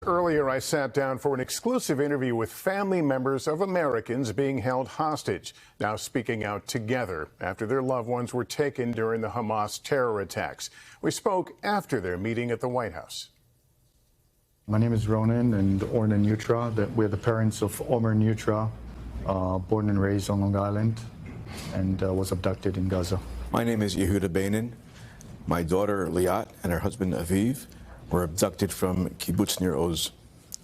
Earlier, I sat down for an exclusive interview with family members of Americans being held hostage, now speaking out together after their loved ones were taken during the Hamas terror attacks. We spoke after their meeting at the White House. My name is Ronan and Orna Nutra. We're the parents of Omer Nutra, born and raised on Long Island, and was abducted in Gaza. My name is Yehuda Beinin. My daughter Liat and her husband Aviv were abducted from Kibbutz Nir Oz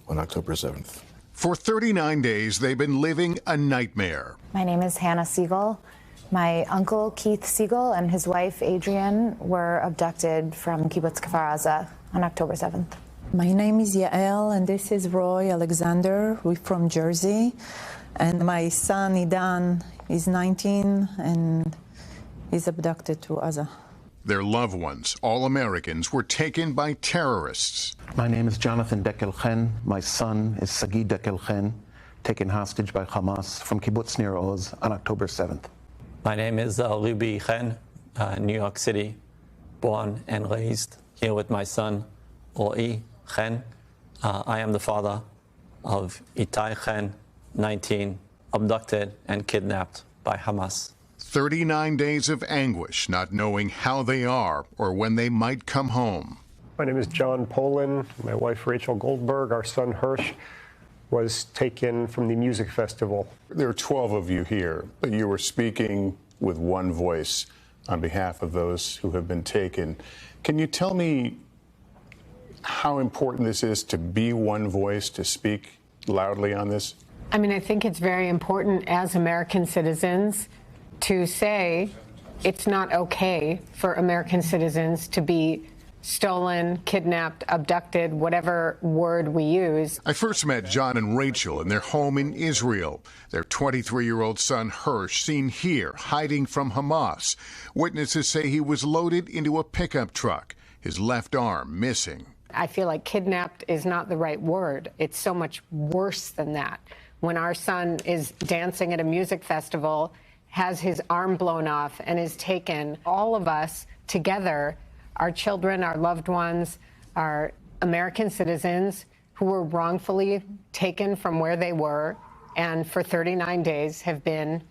on October 7th. For 39 days, they've been living a nightmare. My name is Hannah Siegel. My uncle Keith Siegel and his wife Adrienne were abducted from Kibbutz Kfar Aza on October 7th. My name is Yael, and this is Roy Alexander. We're from Jersey. And my son Idan is 19, and he's abducted to Gaza. Their loved ones, all Americans, were taken by terrorists. My name is Jonathan Dekel-Chen. My son is Sagi Dekel-Chen, taken hostage by Hamas from Kibbutz Nir Oz on October 7th. My name is Libi Chen, New York City, born and raised here with my son, Ro'i Chen. I am the father of Itai Chen, 19, abducted and kidnapped by Hamas. 39 days of anguish, not knowing how they are or when they might come home. My name is John Polin. My wife, Rachel Goldberg. Our son, Hirsch, was taken from the music festival. There are 12 of you here, but you were speaking with one voice on behalf of those who have been taken. Can you tell me how important this is to be one voice, to speak loudly on this? I mean, I think it's very important as American citizens to say it's not okay for American citizens to be stolen, kidnapped, abducted, whatever word we use. I first met John and Rachel in their home in Israel. Their 23-year-old son, Hirsch, seen here, hiding from Hamas. Witnesses say he was loaded into a pickup truck, his left arm missing. I feel like kidnapped is not the right word. It's so much worse than that. When our son is dancing at a music festival, has his arm blown off, and is taken, all of us together, our children, our loved ones, our American citizens who were wrongfully taken from where they were and for 39 days have been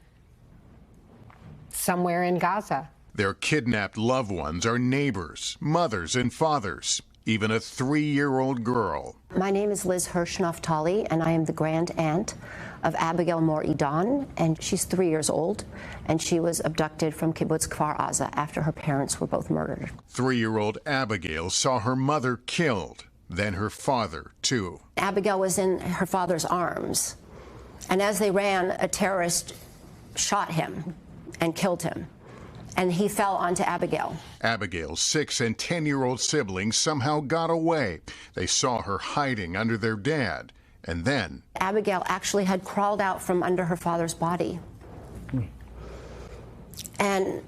somewhere in Gaza. Their kidnapped loved ones are neighbors, mothers and fathers, even a 3-year-old girl. My name is Liz Hirsch Naftali, and I am the grand aunt of Abigail Mor Idan, and she's 3 years old, and she was abducted from Kibbutz Kfar Aza after her parents were both murdered. 3-year-old Abigail saw her mother killed, then her father, too. Abigail was in her father's arms, and as they ran, a terrorist shot him and killed him, and he fell onto Abigail. Abigail's 6- and 10-year-old siblings somehow got away. They saw her hiding under their dad. And then Abigail actually had crawled out from under her father's body. And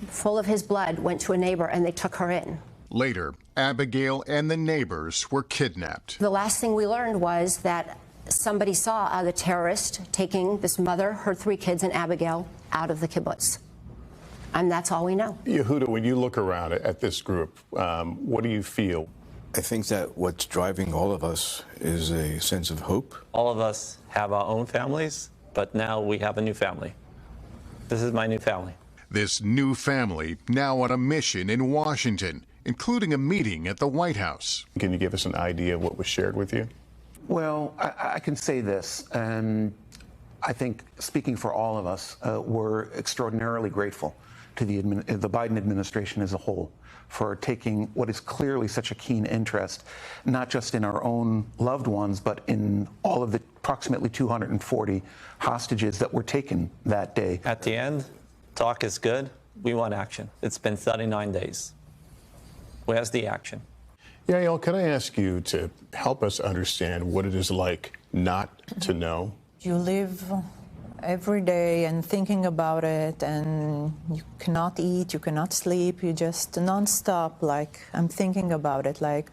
full of his blood, went to a neighbor, and they took her in. Later, Abigail and the neighbors were kidnapped. The last thing we learned was that somebody saw the terrorist taking this mother, her 3 kids, and Abigail out of the kibbutz. And that's all we know. Yehuda, when you look around at this group, what do you feel? I think that what's driving all of us is a sense of hope. All of us have our own families, but now we have a new family. This is my new family. This new family now on a mission in Washington, including a meeting at the White House. Can you give us an idea of what was shared with you? Well, I can say this, and I think speaking for all of us, we're extraordinarily grateful to the Biden administration as a whole for taking what is clearly such a keen interest, not just in our own loved ones, but in all of the approximately 240 hostages that were taken that day. At the end, talk is good. We want action. It's been 39 days. Where's the action? Yael, can I ask you to help us understand what it is like not to know? You live every day and thinking about it, and you cannot eat, you cannot sleep, you just nonstop, like, I'm thinking about it, like,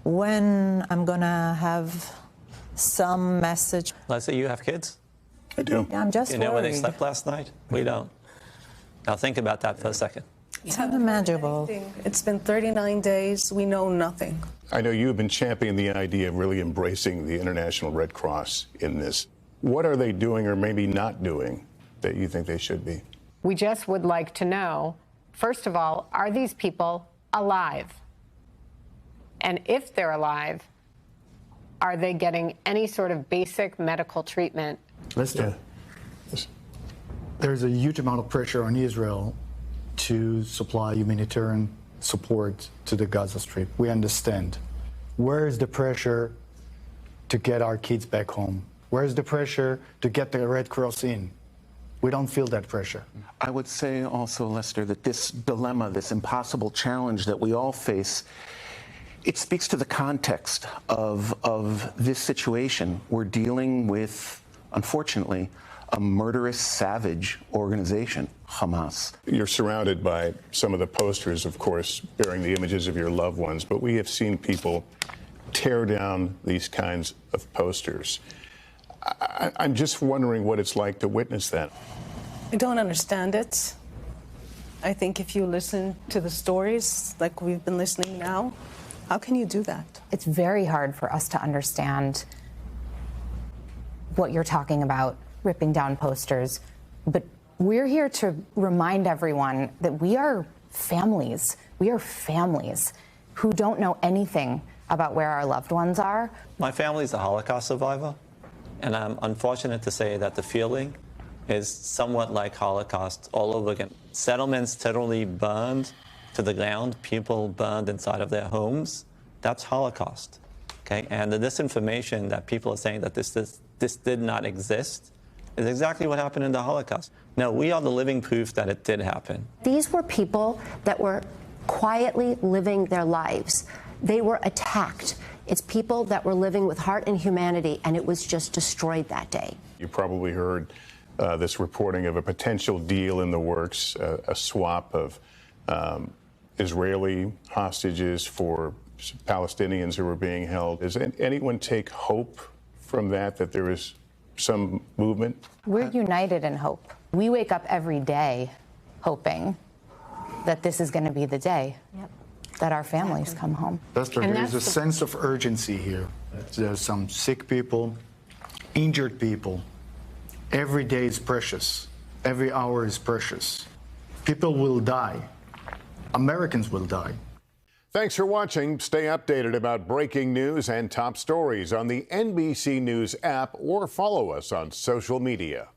when I'm gonna have some message. Leslie, you have kids? I do. I'm just You know where they worried. slept last night? We don't. Now think about that for a second. It's unimaginable. It's been 39 days. We know nothing. I know you have been championing the idea of really embracing the International Red Cross in this. What are they doing or maybe not doing that you think they should be? We just would like to know, first of all, are these people alive? And if they're alive, are they getting any sort of basic medical treatment? Lester, there's a huge amount of pressure on Israel to supply humanitarian support to the Gaza Strip. We understand. Where is the pressure to get our kids back home? Where is the pressure to get the Red Cross in? We don't feel that pressure. I would say also, Lester, that this dilemma, this impossible challenge that we all face, it speaks to the context of this situation. We're dealing with, unfortunately, a murderous, savage organization, Hamas. You're surrounded by some of the posters, of course, bearing the images of your loved ones, but we have seen people tear down these kinds of posters. I'm just wondering what it's like to witness that. I don't understand it. I think if you listen to the stories like we've been listening now, how can you do that? It's very hard for us to understand what you're talking about, ripping down posters. But we're here to remind everyone that we are families. We are families who don't know anything about where our loved ones are. My family is a Holocaust survivor, and I'm unfortunate to say that the feeling is somewhat like Holocaust all over again. Settlements totally burned to the ground, people burned inside of their homes. That's Holocaust, okay? And the disinformation that people are saying that this did not exist is exactly what happened in the Holocaust. No, we are the living proof that it did happen. These were people that were quietly living their lives. They were attacked. It's people that were living with heart and humanity, and it was just destroyed that day. You probably heard this reporting of a potential deal in the works, a swap of Israeli hostages for Palestinians who were being held. Does anyone take hope from that there is some movement? We're united in hope. We wake up every day hoping that this is going to be the day that our families come home. Lester, there is a sense of urgency here. There's some sick people, injured people. Every day is precious. Every hour is precious. People will die. Americans will die. Thanks for watching. Stay updated about breaking news and top stories on the NBC News app or follow us on social media.